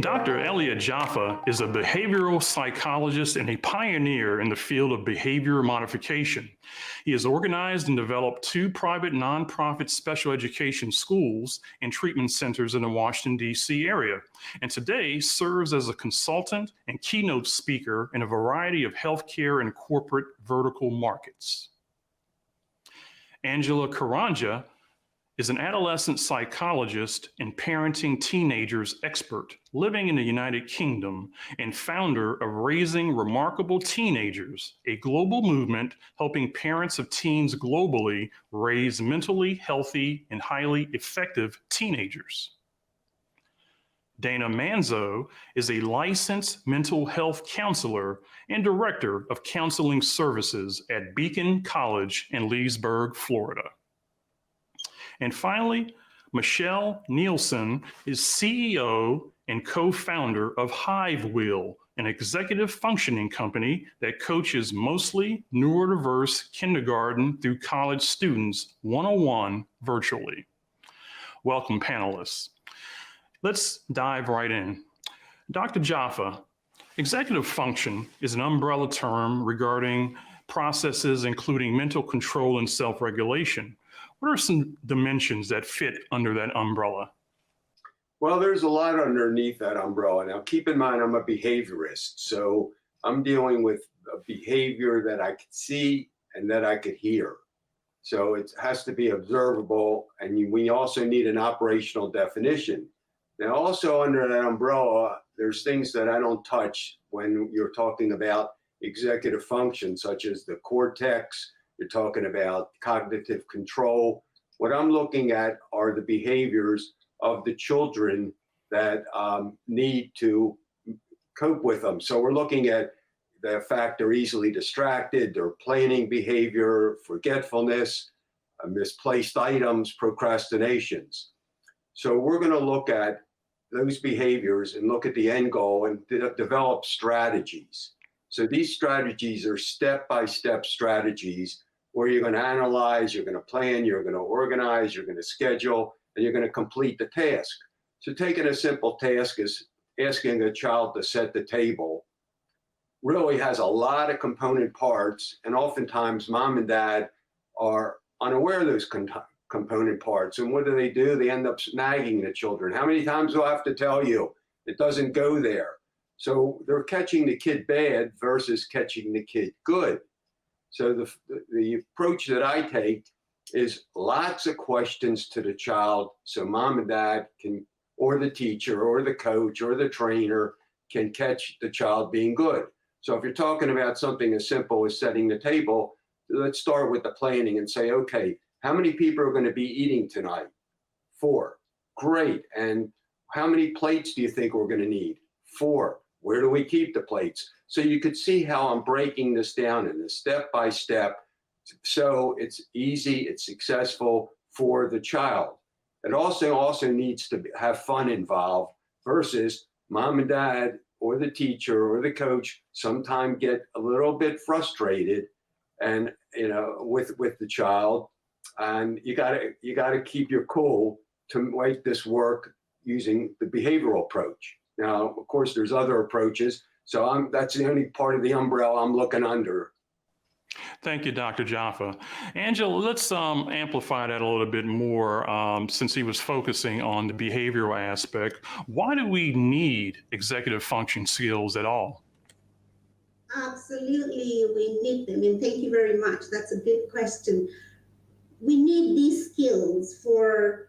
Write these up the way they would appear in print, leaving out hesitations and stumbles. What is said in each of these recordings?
Dr. Elliott Jaffa is a behavioral psychologist and a pioneer in the field of behavior modification. He has organized and developed 2 private nonprofit special education schools and treatment centers in the Washington, D.C. area, and today serves as a consultant and keynote speaker in a variety of healthcare and corporate vertical markets. Angela Karanja is an adolescent psychologist and parenting teenagers expert living in the United Kingdom and founder of Raising Remarkable Teenagers, a global movement helping parents of teens globally raise mentally healthy and highly effective teenagers. Dana Manzo is a licensed mental health counselor and director of counseling services at Beacon College in Leesburg, Florida. And finally, Michelle Nielsen is CEO and co-founder of HiveWheel, an executive functioning company that coaches mostly neurodiverse kindergarten through college students one-on-one virtually. Welcome, panelists. Let's dive right in. Dr. Jaffa, executive function is an umbrella term regarding processes including mental control and self-regulation. What are some dimensions that fit under that umbrella? Well, there's a lot underneath that umbrella. Now, keep in mind, I'm a behaviorist, so I'm dealing with a behavior that I could see and that I could hear. So it has to be observable, and we also need an operational definition. Now, also under that umbrella, there's things that I don't touch when you're talking about executive function, such as the cortex. You're talking about cognitive control. What I'm looking at are the behaviors of the children that need to cope with them. So we're looking at the fact they're easily distracted, their planning behavior, forgetfulness, misplaced items, procrastinations. So we're going to look at those behaviors and look at the end goal and develop strategies. So these strategies are step-by-step strategies where you're going to analyze, you're going to plan, you're going to organize, you're going to schedule, and you're going to complete the task. So taking a simple task is asking a child to set the table really has a lot of component parts, and oftentimes mom and dad are unaware of those component parts. And what do? They end up nagging the children. How many times do I have to tell you? It doesn't go there. So they're catching the kid bad versus catching the kid good. So the approach that I take is lots of questions to the child so mom and dad can, or the teacher or the coach or the trainer can catch the child being good. So if you're talking about something as simple as setting the table, let's start with the planning and say, okay, how many people are going to be eating tonight? 4. Great. And how many plates do you think we're going to need? 4. Where do we keep the plates? So you could see how I'm breaking this down in a step-by-step, so it's easy, it's successful for the child. It also needs to have fun involved versus mom and dad or the teacher or the coach sometimes get a little bit frustrated and with the child, and you gotta keep your cool to make this work using the behavioral approach. Now, of course, there's other approaches. So that's the only part of the umbrella I'm looking under. Thank you, Dr. Jaffa. Angela, let's amplify that a little bit more since he was focusing on the behavioral aspect. Why do we need executive function skills at all? Absolutely, we need them. And thank you very much. That's a good question. We need these skills for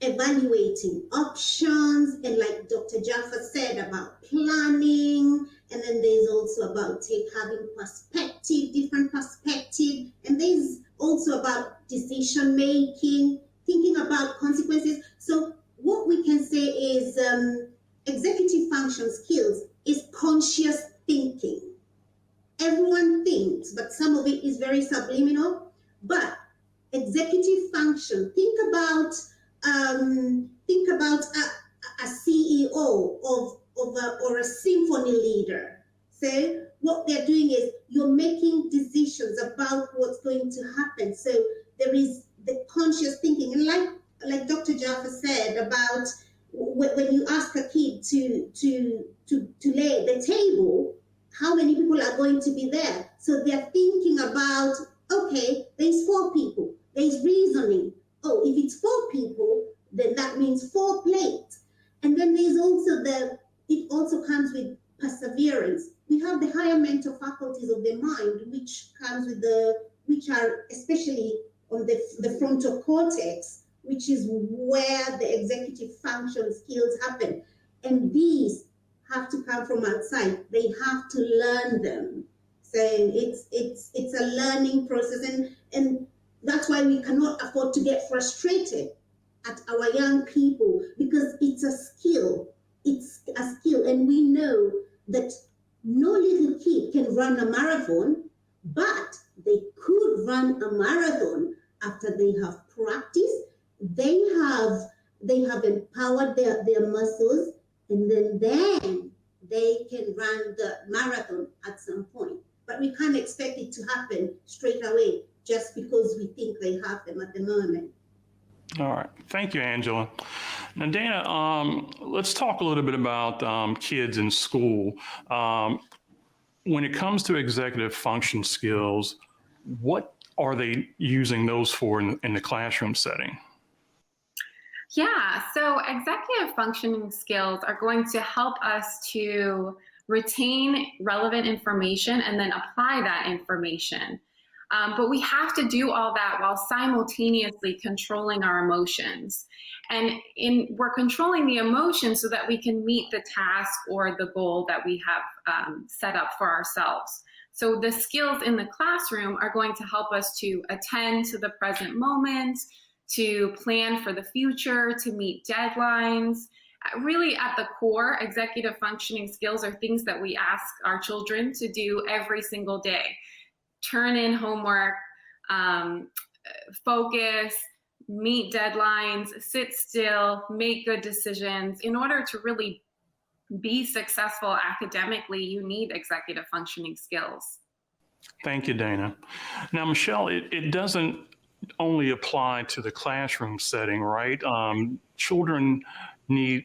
evaluating options, and like Dr. Jaffa said, about planning, and then there's also about having perspective, different perspective, and there's also about decision making, thinking about consequences. So what we can say is executive function skills is conscious thinking. Everyone thinks, but some of it is very subliminal. But executive function, think about a CEO or a symphony leader. So what they're doing is you're making decisions about what's going to happen. So there is the conscious thinking, and like Dr. Jaffa said about when you ask a kid to lay the table, how many people are going to be there? So they're thinking about, okay, there's 4 people. There's reasoning. Oh, if it's 4 people, then that means 4 plates. And then there's also it also comes with perseverance. We have the higher mental faculties of the mind, which which are especially on the frontal cortex, which is where the executive function skills happen. And these have to come from outside. They have to learn them. So it's a learning process, and that's why we cannot afford to get frustrated at our young people, because it's a skill. It's a skill, and we know that no little kid can run a marathon, but they could run a marathon after they have practiced. They have empowered their muscles, and then they can run the marathon at some point. But we can't expect it to happen straight away just because we think they have them at the moment. All right. Thank you, Angela. Now, Dana, let's talk a little bit about kids in school. When it comes to executive function skills, what are they using those for in the classroom setting? Yeah, so executive functioning skills are going to help us to retain relevant information and then apply that information. But we have to do all that while simultaneously controlling our emotions. And we're controlling the emotions so that we can meet the task or the goal that we have set up for ourselves. So the skills in the classroom are going to help us to attend to the present moment, to plan for the future, to meet deadlines. Really at the core, executive functioning skills are things that we ask our children to do every single day. Turn in homework, focus, meet deadlines, sit still, make good decisions. In order to really be successful academically, you need executive functioning skills. Thank you, Dana. Now, Michelle, it doesn't only apply to the classroom setting, right? Children need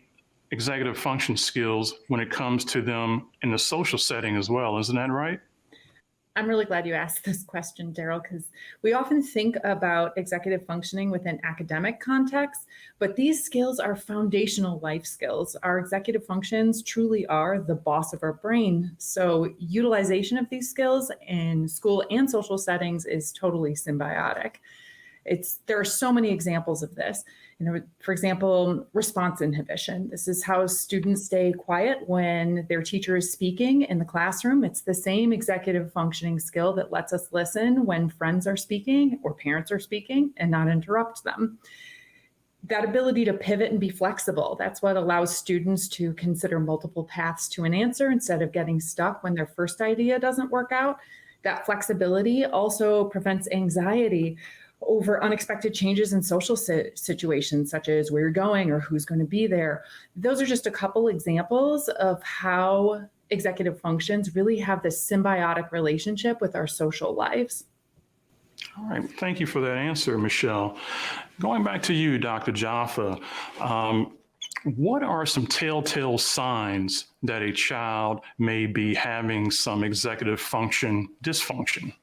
executive function skills when it comes to them in the social setting as well. Isn't that right? I'm really glad you asked this question, Daryl, because we often think about executive functioning within academic context, but these skills are foundational life skills. Our executive functions truly are the boss of our brain. So utilization of these skills in school and social settings is totally symbiotic. There are so many examples of this. For example, response inhibition. This is how students stay quiet when their teacher is speaking in the classroom. It's the same executive functioning skill that lets us listen when friends are speaking or parents are speaking and not interrupt them. That ability to pivot and be flexible, that's what allows students to consider multiple paths to an answer instead of getting stuck when their first idea doesn't work out. That flexibility also prevents anxiety over unexpected changes in social situations, such as where you're going or who's going to be there. Those are just a couple examples of how executive functions really have this symbiotic relationship with our social lives. All right. Thank you for that answer, Michelle. Going back to you, Dr. Jaffa, what are some telltale signs that a child may be having some executive function dysfunction?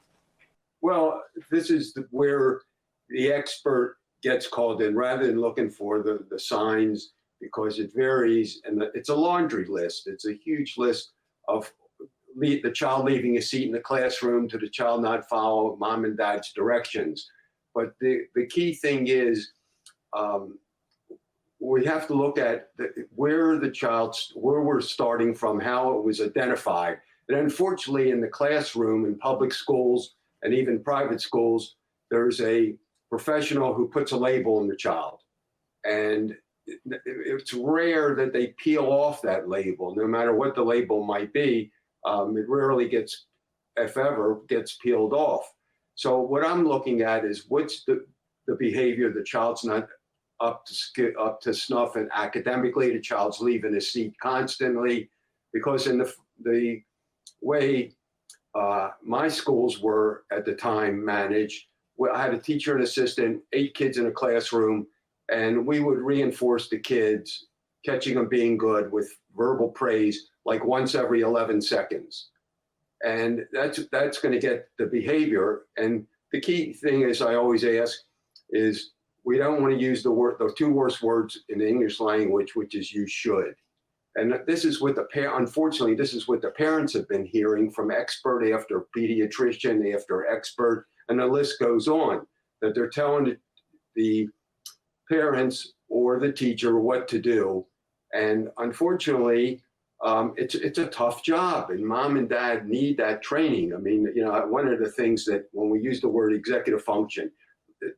Well, this is where the expert gets called in rather than looking for the signs, because it varies, and it's a laundry list. It's a huge list of the child leaving a seat in the classroom to the child not follow mom and dad's directions. But the key thing is we have to look at where we're starting from, how it was identified. And unfortunately, in the classroom, in public schools, and even private schools, there's a professional who puts a label on the child. And it's rare that they peel off that label, no matter what the label might be. It rarely gets, if ever, gets peeled off. So what I'm looking at is what's the behavior. The child's not up to snuff, and academically, the child's leaving his seat constantly, because in the way my schools were at the time managed, I had a teacher and assistant, 8 kids in a classroom, and we would reinforce the kids catching them being good with verbal praise like once every 11 seconds. And that's going to get the behavior. And the key thing is, I always ask, is we don't want to use the two worst words in the English language, which is "you should." And this is what unfortunately, this is what the parents have been hearing from expert after pediatrician after expert, and the list goes on, that they're telling the parents or the teacher what to do. And unfortunately, it's a tough job, and mom and dad need that training. I mean, one of the things that when we use the word executive function,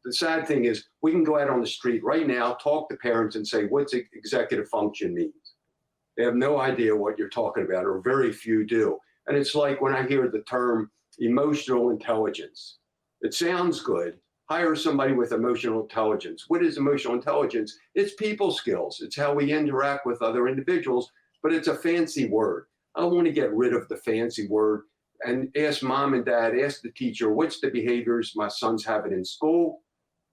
the sad thing is we can go out on the street right now, talk to parents and say, what's executive function means? They have no idea what you're talking about, or very few do. And it's like when I hear the term emotional intelligence, it sounds good. Hire somebody with emotional intelligence. What is emotional intelligence? It's people skills. It's how we interact with other individuals, but it's a fancy word. I want to get rid of the fancy word and ask mom and dad, ask the teacher, what's the behaviors my son's having in school?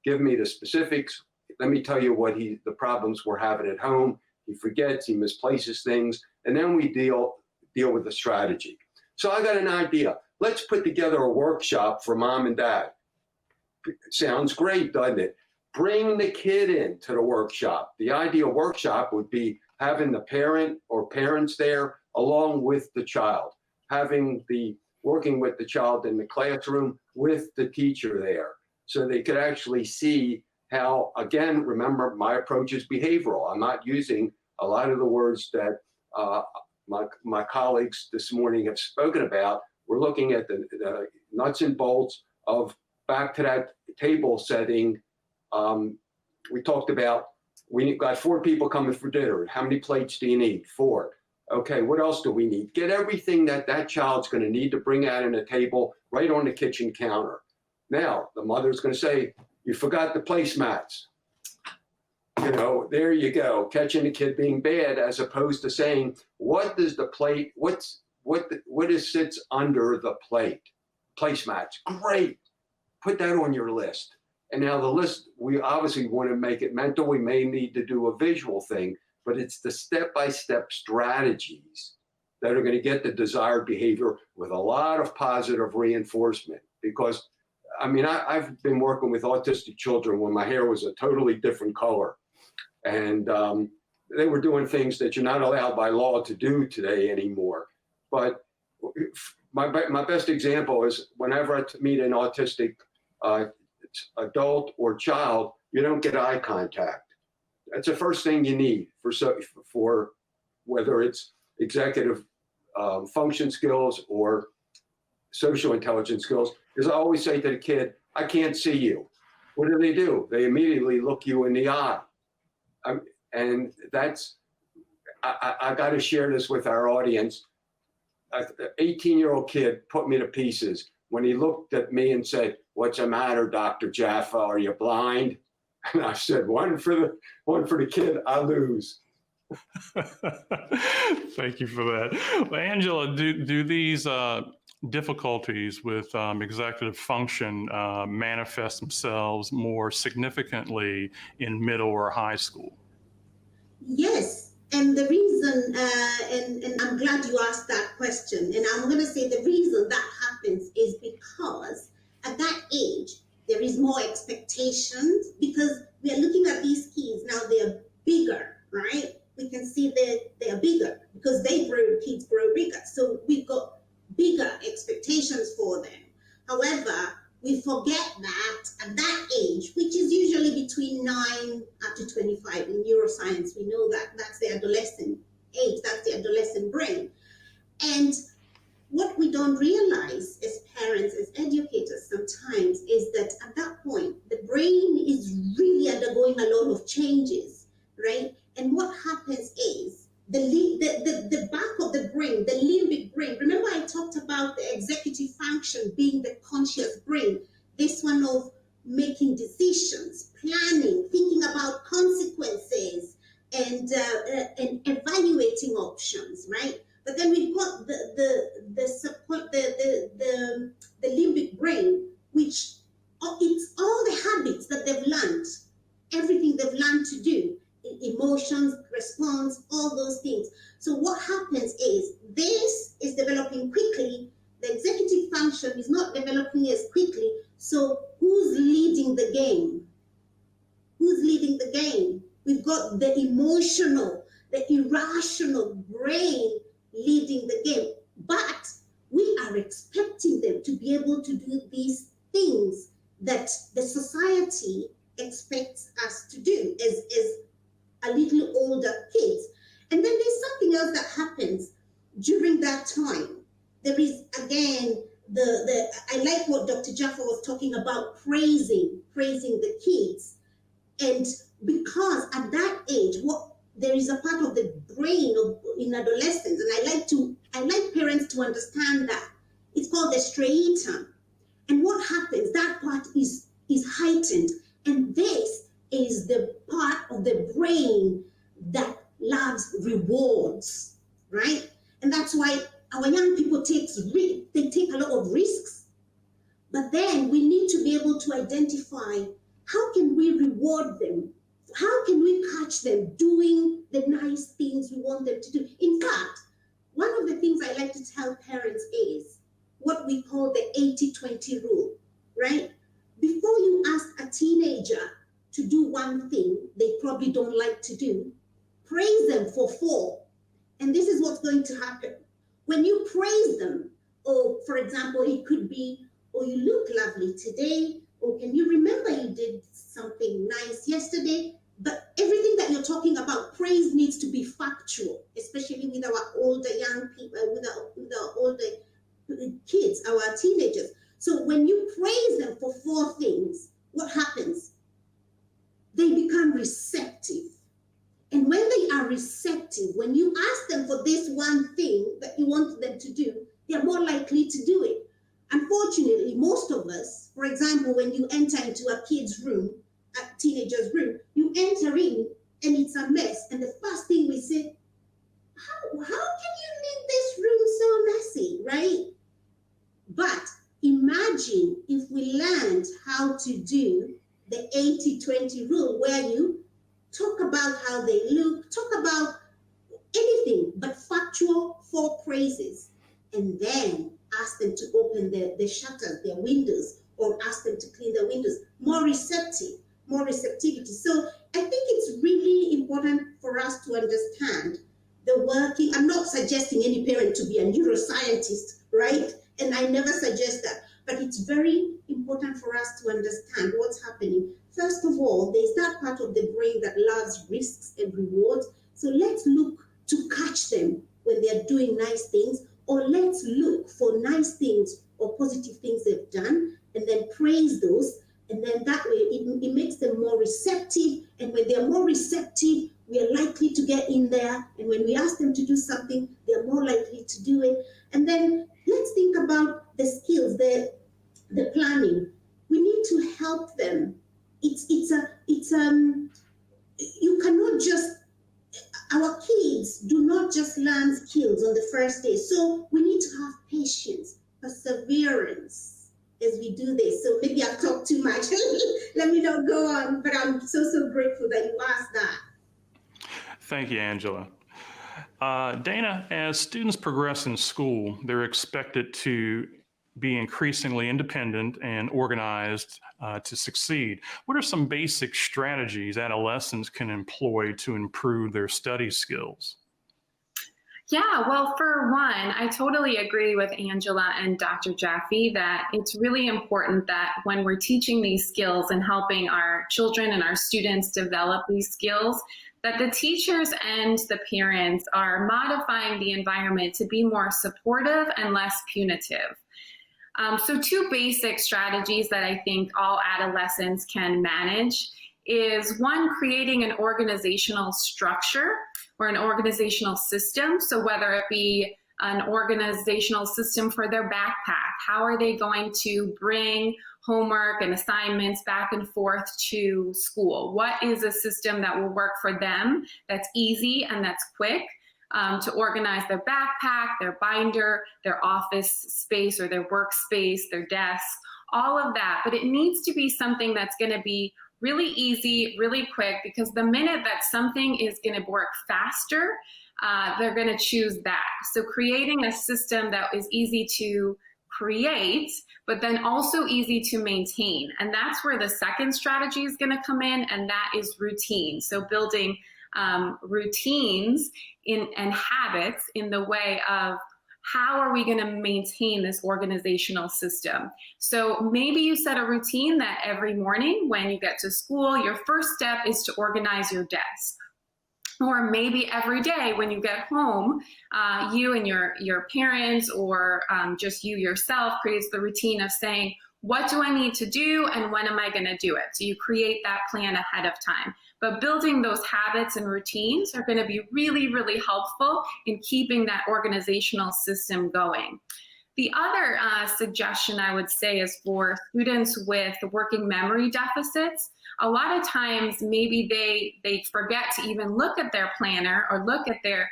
Give me the specifics. Let me tell you what the problems we're having at home. He forgets, he misplaces things, and then we deal with the strategy. So I got an idea. Let's put together a workshop for mom and dad. Sounds great, doesn't it? Bring the kid into the workshop. The ideal workshop would be having the parent or parents there along with the child, working with the child in the classroom with the teacher there, so they could actually see how, again, remember, my approach is behavioral. I'm not using a lot of the words that my colleagues this morning have spoken about. We're looking at the nuts and bolts of, back to that table setting. We talked about, we got 4 people coming for dinner. How many plates do you need? 4. Okay, what else do we need? Get everything that child's going to need to bring out on the table right on the kitchen counter. Now, the mother's going to say, you forgot the placemats. There you go, catching the kid being bad, as opposed to saying, what does the plate, what sits under the plate? Placemats, great. Put that on your list. And now the list, we obviously want to make it mental. We may need to do a visual thing, but it's the step-by-step strategies that are going to get the desired behavior with a lot of positive reinforcement. Because, I mean, I've been working with autistic children when my hair was a totally different color. And they were doing things that you're not allowed by law to do today anymore. But my best example is whenever I meet an autistic adult or child, you don't get eye contact. That's the first thing you need for whether it's executive function skills or social intelligence skills. Because I always say to the kid, I can't see you. What do? They immediately look you in the eye. And that's, I got to share this with our audience. An 18-year-old kid put me to pieces when he looked at me and said, "What's the matter, Dr. Jaffa? Are you blind?" And I said, one for the kid, I lose. Thank you for that. Well, Angela, do these difficulties with executive function manifest themselves more significantly in middle or high school? Yes, and the reason, and I'm glad you asked that question, and I'm going to say the reason that happens is because at that age, there is more expectations, because we are looking at these kids now, they're bigger, right? We can see that they are bigger because kids grow bigger. So we've got bigger expectations for them. However, we forget that at that age, which is usually between 9 up to 25 in neuroscience, we know that that's the adolescent age, that's the adolescent brain. And what we don't realize as parents, as educators sometimes, is that at that point, the brain is really undergoing a lot of changes, right? And what happens is the back of the brain, the limbic brain, remember I talked about the executive function being the conscious brain, this one of making decisions, planning, thinking about consequences, and evaluating options, right? But then we've got the limbic brain, which it's all the habits that they've learned, everything they've learned to do. emotions, response, all those things. So what happens is this is developing quickly. The executive function is not developing as quickly. So who's leading the game? Who's leading the game? We've got the emotional, the irrational brain leading the game. But we are expecting them to be able to do these things that the society expects us to do as a little older kids. And then there's something else that happens during that time. There is, again, I like what Dr. Jaffa was talking about, praising the kids. And because at that age, there is a part of the brain in adolescence, and I like parents to understand that. It's called the striatum. And what happens, that part is heightened. And this is the part of the brain that loves rewards, right? And that's why our young people take a lot of risks. But then we need to be able to identify, how can we reward them? How can we catch them doing the nice things we want them to do? In fact, one of the things I like to tell parents is what we call the 80-20 rule, right? Before you ask a teenager to do one thing they probably don't like to do, praise them for 4. And this is what's going to happen. When you praise them, or for example, it could be, oh, you look lovely today, or can you remember you did something nice yesterday? But everything that you're talking about, praise needs to be factual, especially with our older young people, with our older kids, our teenagers. So when you praise them for 4 things, what happens? They become receptive. And when they are receptive, when you ask them for this one thing that you want them to do, they're more likely to do it. Unfortunately, most of us, for example, when you enter into a kid's room, a teenager's room, you enter in and it's a mess. And the first thing we say, how can you leave this room so messy, right? But imagine if we learned how to do the 80-20 rule, where you talk about how they look, talk about anything but factual 4 praises, and then ask them to open the shutters, their windows, or ask them to clean their windows. More receptivity. So I think it's really important for us to understand the working. I'm not suggesting any parent to be a neuroscientist, right? And I never suggest that. But it's very important for us to understand what's happening. First of all, there's that part of the brain that loves risks and rewards. So let's look to catch them when they're doing nice things, or let's look for nice things or positive things they've done, and then praise those. And then that way it makes them more receptive. And when they're more receptive, we are likely to get in there. And when we ask them to do something, they're more likely to do it. And then let's think about the skills, the planning. We need to help them. You cannot just, our kids do not just learn skills on the first day. So we need to have patience, perseverance as we do this. So maybe I've talked too much. Let me not go on, but I'm so grateful that you asked that. Thank you, Angela. Dana, as students progress in school, they're expected to be increasingly independent and organized to succeed. What are some basic strategies adolescents can employ to improve their study skills? Yeah, well, for one, I totally agree with Angela and Dr. Jaffe that it's really important that when we're teaching these skills and helping our children and our students develop these skills, that the teachers and the parents are modifying the environment to be more supportive and less punitive. So 2 basic strategies that I think all adolescents can manage is, one, creating an organizational structure or an organizational system. So whether it be an organizational system for their backpack, how are they going to bring homework and assignments back and forth to school? What is a system that will work for them that's easy and that's quick? To organize their backpack, their binder, their office space or their workspace, their desk, all of that. But it needs to be something that's going to be really easy, really quick, because the minute that something is going to work faster, they're going to choose that. So creating a system that is easy to create, but then also easy to maintain. And that's where the second strategy is going to come in, and that is routine. So building routines and habits in the way of how are we going to maintain this organizational system? So maybe you set a routine that every morning when you get to school, your first step is to organize your desk. Or maybe every day when you get home, you and your parents or just you yourself creates the routine of saying, what do I need to do and when am I going to do it? So you create that plan ahead of time. But building those habits and routines are going to be really, really helpful in keeping that organizational system going. The other suggestion I would say is for students with working memory deficits. A lot of times maybe they forget to even look at their planner or look at their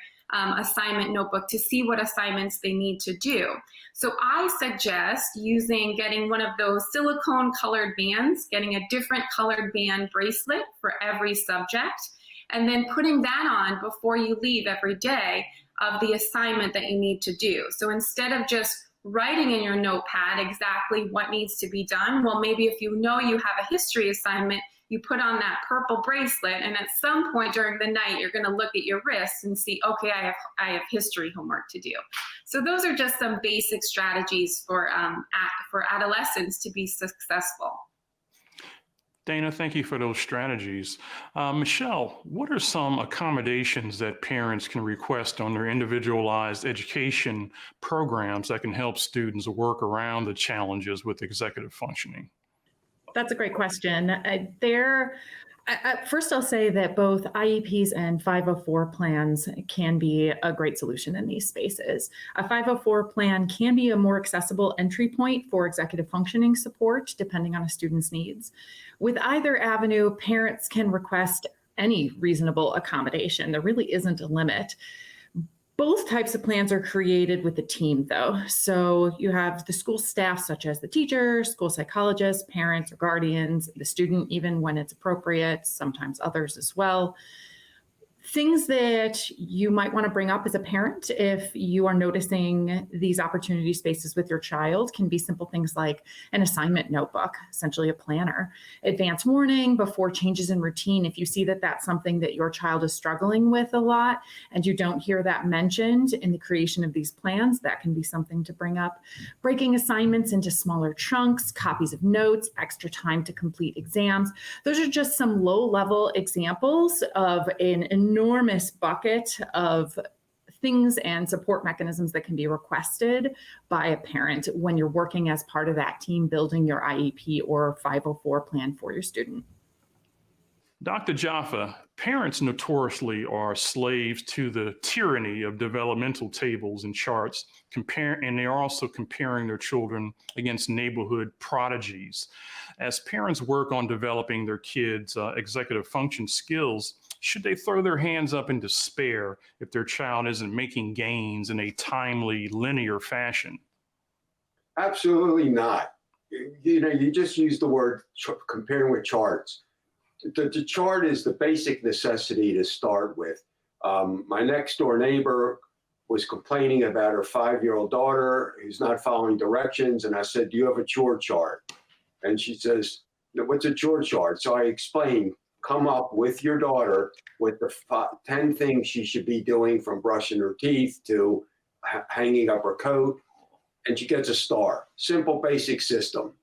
assignment notebook to see what assignments they need to do. So I suggest getting one of those silicone colored bands, getting a different colored band bracelet for every subject, and then putting that on before you leave every day of the assignment that you need to do. So instead of just writing in your notepad exactly what needs to be done, well, maybe if you know you have a history assignment, you put on that purple bracelet, and at some point during the night, you're going to look at your wrist and see, okay, I have history homework to do. So those are just some basic strategies for adolescents to be successful. Dana, thank you for those strategies. Michelle, what are some accommodations that parents can request on their individualized education programs that can help students work around the challenges with executive functioning? That's a great question. First, I'll say that both IEPs and 504 plans can be a great solution in these spaces. A 504 plan can be a more accessible entry point for executive functioning support, depending on a student's needs. With either avenue, parents can request any reasonable accommodation. There really isn't a limit. Both types of plans are created with the team, though. So you have the school staff, such as the teacher, school psychologist, parents or guardians, the student, even when it's appropriate, sometimes others as well. Things that you might want to bring up as a parent if you are noticing these opportunity spaces with your child can be simple things like an assignment notebook, essentially a planner, advance warning before changes in routine. If you see that that's something that your child is struggling with a lot and you don't hear that mentioned in the creation of these plans, that can be something to bring up. Breaking assignments into smaller chunks, copies of notes, extra time to complete exams. Those are just some low-level examples of an enormous bucket of things and support mechanisms that can be requested by a parent when you're working as part of that team building your IEP or 504 plan for your student. Dr. Jaffa, parents notoriously are slaves to the tyranny of developmental tables and charts, and they're also comparing their children against neighborhood prodigies. As parents work on developing their kids' executive function skills, should they throw their hands up in despair if their child isn't making gains in a timely, linear fashion? Absolutely not. You just used the word comparing with charts. The chart is the basic necessity to start with. My next door neighbor was complaining about her 5-year-old daughter who's not following directions. And I said, do you have a chore chart? And she says, what's a chore chart? So I explained, come up with your daughter with the 10 things she should be doing, from brushing her teeth to hanging up her coat. And she gets a star. Simple, basic system.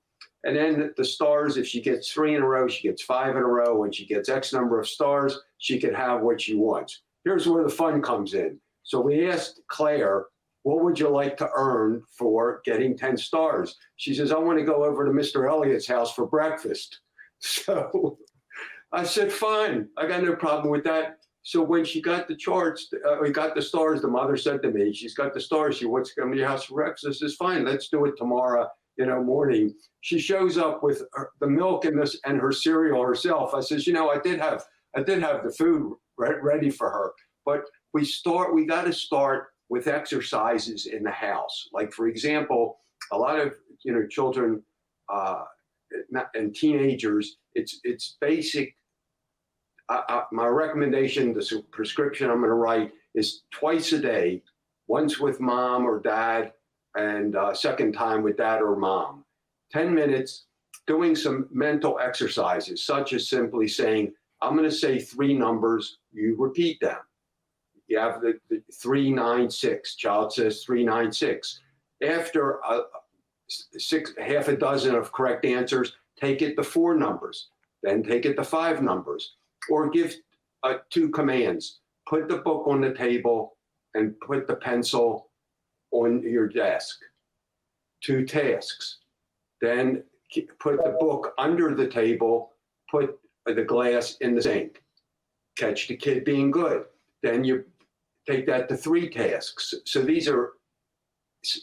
And then the stars, if she gets 3 in a row, she gets 5 in a row. When she gets X number of stars, she can have what she wants. Here's where the fun comes in. So we asked Claire, what would you like to earn for getting 10 stars? She says, I want to go over to Mr. Elliott's house for breakfast. So I said, fine, I got no problem with that. So when she got the charts, we got the stars, the mother said to me, she's got the stars, she wants to come to your house for breakfast. I says, fine, let's do it tomorrow, morning. She shows up with the milk and her cereal herself. I says, I did have the food ready for her, but we got to start with exercises in the house. Like, for example, a lot of, children and teenagers, it's basic. My recommendation, the prescription I'm going to write is twice a day, once with mom or dad, and second time with dad or mom. 10 minutes doing some mental exercises, such as simply saying, I'm going to say 3 numbers, you repeat them. You have the 396, child says 396. After half a dozen of correct answers, take it to 4 numbers, then take it to 5 numbers, or give 2 commands. Put the book on the table and put the pencil on your desk. 2 tasks. Then put the book under the table, put the glass in the sink. Catch the kid being good. Then you take that to 3 tasks. So these are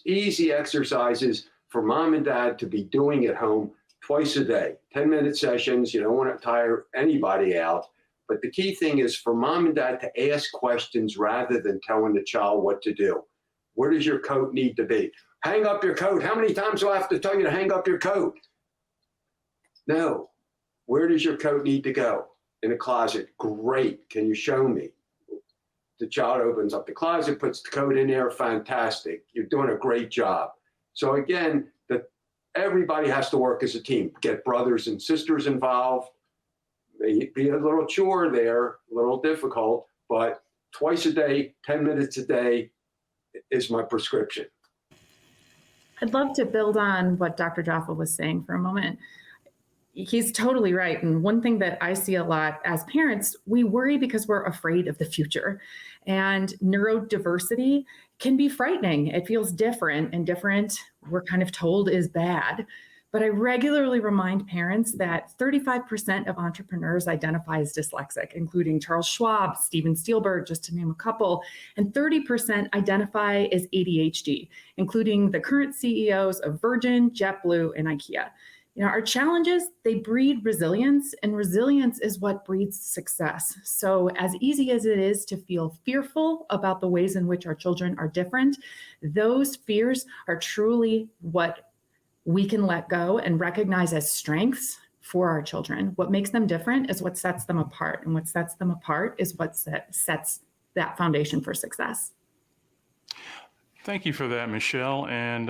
easy exercises for mom and dad to be doing at home twice a day. 10-minute sessions. You don't want to tire anybody out. But the key thing is for mom and dad to ask questions rather than telling the child what to do. Where does your coat need to be? Hang up your coat. How many times do I have to tell you to hang up your coat? No. Where does your coat need to go? In a closet. Great. Can you show me? The child opens up the closet, puts the coat in there. Fantastic. You're doing a great job. So again, everybody has to work as a team. Get brothers and sisters involved. May be a little chore there, a little difficult, but twice a day, 10 minutes a day is my prescription. I'd love to build on what Dr. Jaffa was saying for a moment. He's totally right. And one thing that I see a lot as parents, we worry because we're afraid of the future. And neurodiversity can be frightening. It feels different, and different, we're kind of told, is bad. But I regularly remind parents that 35% of entrepreneurs identify as dyslexic, including Charles Schwab, Steven Spielberg, just to name a couple, and 30% identify as ADHD, including the current CEOs of Virgin, JetBlue, and IKEA. You know, our challenges, they breed resilience, and resilience is what breeds success. So as easy as it is to feel fearful about the ways in which our children are different, those fears are truly what we can let go and recognize as strengths for our children. What makes them different is what sets them apart. And what sets them apart is what sets that foundation for success. Thank you for that, Michelle. And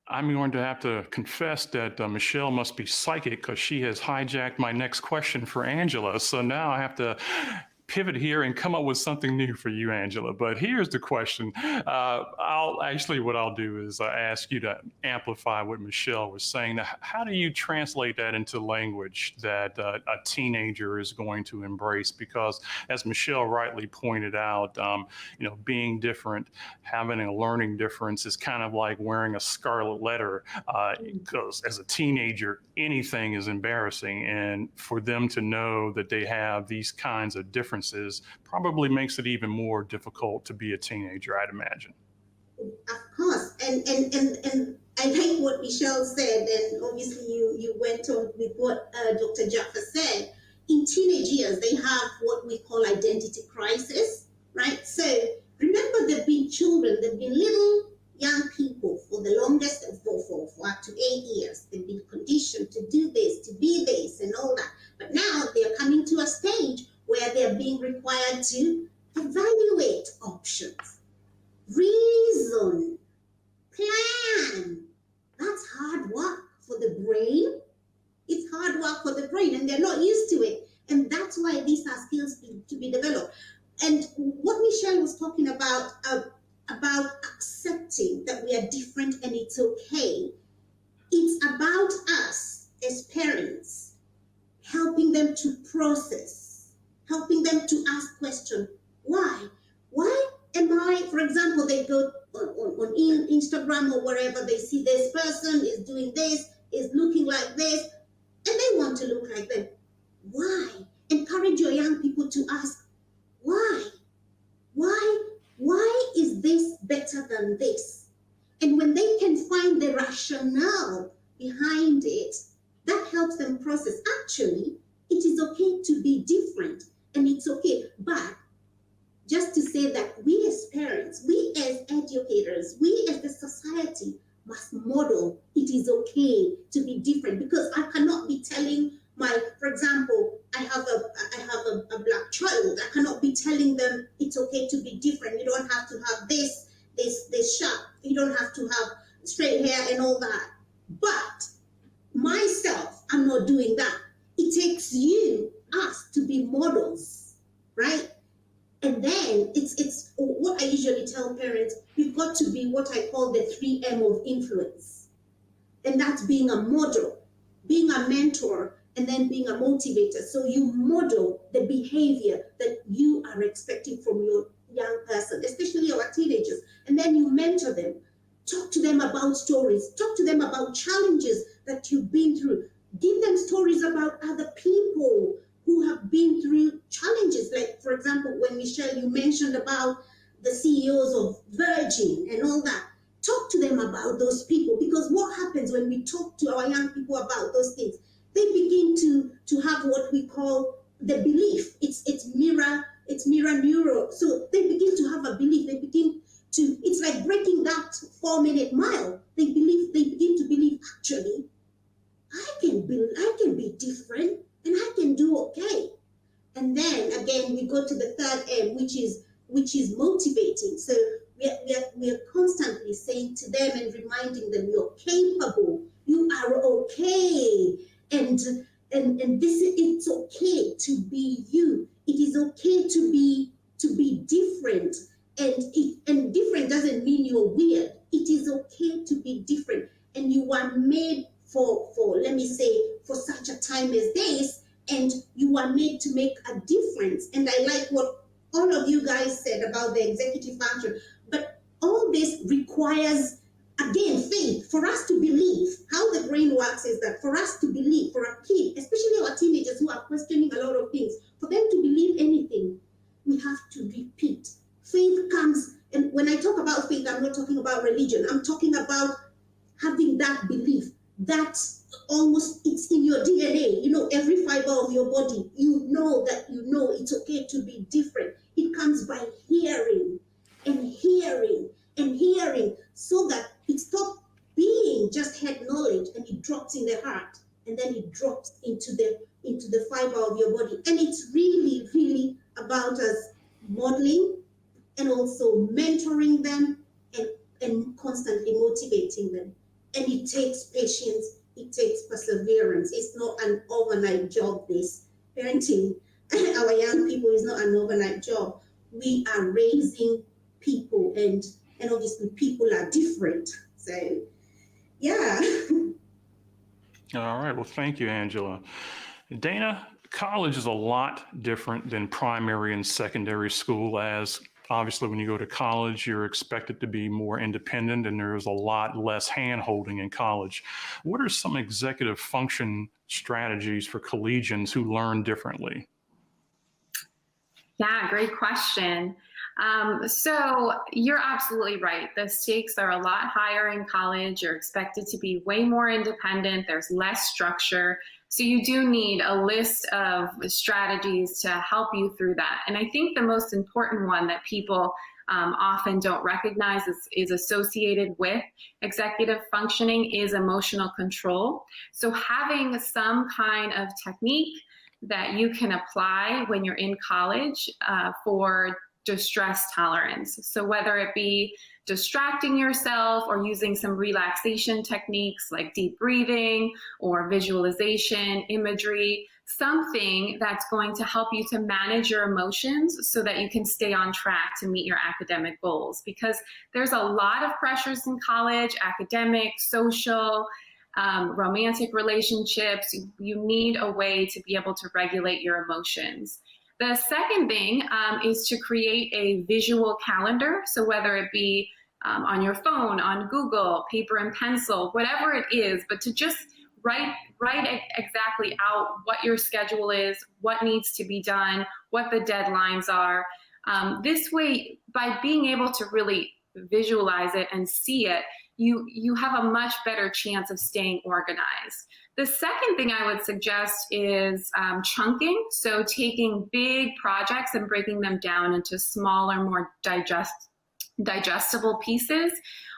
I'm going to have to confess that Michelle must be psychic because she has hijacked my next question for Angela. So now I have to pivot here and come up with something new for you, Angela. But here's the question. What I'll do is ask you to amplify what Michelle was saying. Now, how do you translate that into language that a teenager is going to embrace? Because as Michelle rightly pointed out, being different, having a learning difference is kind of like wearing a scarlet letter, because as a teenager, anything is embarrassing. And for them to know that they have these kinds of differences probably makes it even more difficult to be a teenager, I'd imagine. Of course, and I like what Michelle said, and obviously you went on with what Dr. Jaffa said. In teenage years, they have what we call identity crisis, right? So remember, they've been children, they've been little young people for the longest, for up to 8 years. They've been conditioned to do this, to be this, and all that. But now they're coming to a stage where they're being required to evaluate options, reason, plan. That's hard work for the brain. It's hard work for the brain, and they're not used to it. And that's why these are skills to be developed. And what Michelle was talking about accepting that we are different and it's okay. It's about us as parents helping them to process, helping them to ask questions. Why? Why am I, for example, they go on Instagram or wherever, they see this person is doing this, is looking like this, and they want to look like them. Why? Encourage your young people to ask, why? Why is this better than this? And when they can find the rationale behind it, that helps them process. Actually, it is okay to be different, and it's okay. But just to say that we as parents, we as educators, we as the society must model it is okay to be different, because a black child. I cannot be telling them it's okay to be different. You don't have to have this sharp. You don't have to have straight hair and all that. But myself, I'm not doing that. It takes us to be models, right? And then it's what I usually tell parents, you've got to be what I call the 3M of influence. And that's being a model, being a mentor, and then being a motivator. So you model the behavior that you are expecting from your young person, especially our teenagers. And then you mentor them. Talk to them about stories. Talk to them about challenges that you've been through. Give them stories about other people who have been through challenges. Like, for example, when Michelle, you mentioned about the CEOs of Virgin and all that. Talk to them about those people, because what happens when we talk to our young people about those things, they begin to have what we call the belief. It's mirror neural. So they begin to have a belief. They begin to, it's like breaking that 4-minute mile. They begin to believe, actually, I can be different and I can do okay. And then again, we go to the third M, which is motivating. So we are constantly saying to them and reminding them, you're capable, you are okay, and it's okay to be you. It is okay to be different, and different doesn't mean you're weird. It is okay to be different, and you are made for let me say, for such a time as this, and you are made to make a difference. And I like what all of you guys said about the executive function, but all this requires, again, faith. For us to believe, how the brain works is that for us to believe, for a kid, especially our teenagers who are questioning a lot of things, for them to believe anything, we have to repeat. Faith comes, and when I talk about faith, I'm not talking about religion. I'm talking about having that belief. That's almost, it's in your DNA, every fiber of your body, that it's okay to be different. It comes by hearing and hearing and hearing, so that it stops being just head knowledge and it drops in the heart, and then it drops into the fiber of your body. And it's really, really about us modeling and also mentoring them and constantly motivating them. And it takes patience, it takes perseverance. It's not an overnight job, this parenting our young people is not an overnight job. We are raising people, and obviously people are different. So, yeah. All right. Well, thank you, Angela. Dana, college is a lot different than primary and secondary school, as obviously when you go to college, you're expected to be more independent, and there's a lot less hand-holding in college. What are some executive function strategies for collegians who learn differently? Yeah, great question. So you're absolutely right. The stakes are a lot higher in college. You're expected to be way more independent. There's less structure. So you do need a list of strategies to help you through that. And I think the most important one that people often don't recognize is associated with executive functioning is emotional control. So having some kind of technique that you can apply when you're in college for distress tolerance. So whether it be distracting yourself or using some relaxation techniques like deep breathing or visualization, imagery, something that's going to help you to manage your emotions so that you can stay on track to meet your academic goals. Because there's a lot of pressures in college, academic, social, romantic relationships. You need a way to be able to regulate your emotions. The second thing is to create a visual calendar. So whether it be on your phone, on Google, paper and pencil, whatever it is, but to just write exactly out what your schedule is, what needs to be done, what the deadlines are. This way, by being able to really visualize it and see it, you have a much better chance of staying organized. The second thing I would suggest is chunking. So taking big projects and breaking them down into smaller, more digestible pieces.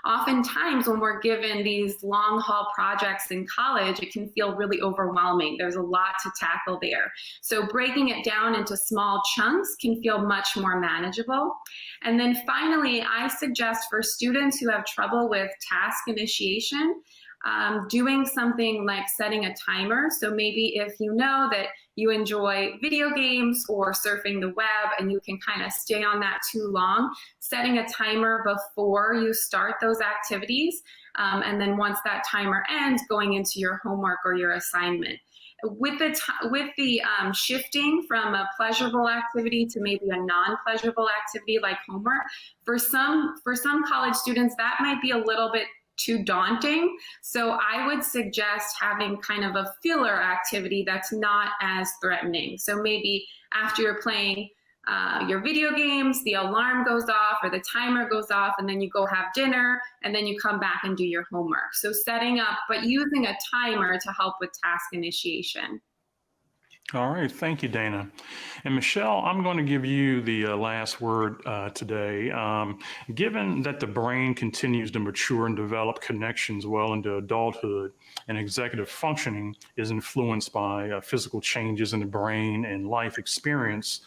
Oftentimes when we're given these long haul projects in college, it can feel really overwhelming. There's a lot to tackle there. So breaking it down into small chunks can feel much more manageable. And then finally, I suggest for students who have trouble with task initiation, doing something like setting a timer. So maybe if you know that you enjoy video games or surfing the web and you can kind of stay on that too long, setting a timer before you start those activities. And then once that timer ends, going into your homework or your assignment. With the shifting from a pleasurable activity to maybe a non-pleasurable activity like homework, for some college students, that might be a little bit too daunting. So I would suggest having kind of a filler activity that's not as threatening. So maybe after you're playing your video games, the alarm goes off or the timer goes off, and then you go have dinner, and then you come back and do your homework. So setting up, but using a timer to help with task initiation. All right, thank you, Dana. And Michelle, I'm going to give you the last word today. Given that the brain continues to mature and develop connections well into adulthood, and executive functioning is influenced by physical changes in the brain and life experience,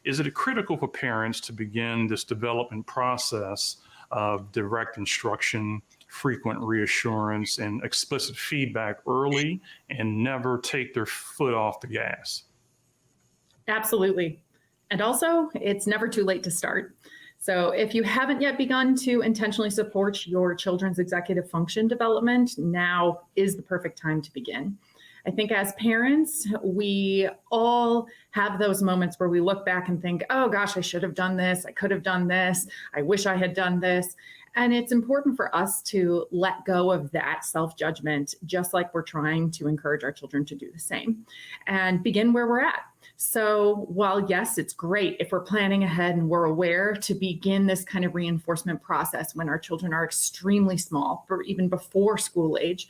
is it critical for parents to begin this development process of direct instruction, frequent reassurance, and explicit feedback early, and never take their foot off the gas? Absolutely. And also, it's never too late to start. So if you haven't yet begun to intentionally support your children's executive function development, now is the perfect time to begin. I think as parents, we all have those moments where we look back and think, oh gosh, I should have done this. I could have done this. I wish I had done this. And it's important for us to let go of that self-judgment, just like we're trying to encourage our children to do the same, and begin where we're at. So while yes, it's great if we're planning ahead and we're aware to begin this kind of reinforcement process when our children are extremely small, or even before school age,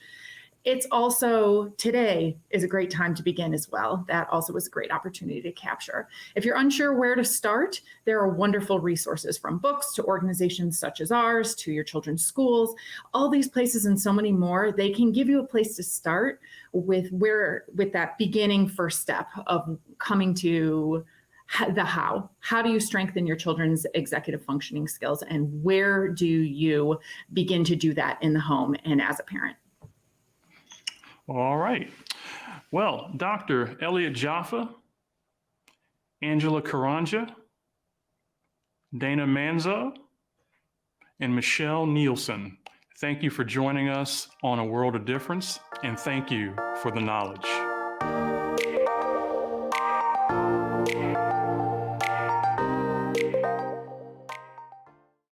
it's also today is a great time to begin as well. That also is a great opportunity to capture. If you're unsure where to start, there are wonderful resources from books to organizations such as ours, to your children's schools, all these places and so many more. They can give you a place to start with that beginning first step of coming to the how. How do you strengthen your children's executive functioning skills, and where do you begin to do that in the home and as a parent? All right. Well, Dr. Elliott Jaffa, Angela Karanja, Dana Manzo, and Michelle Nielsen, thank you for joining us on A World of Difference, and thank you for the knowledge.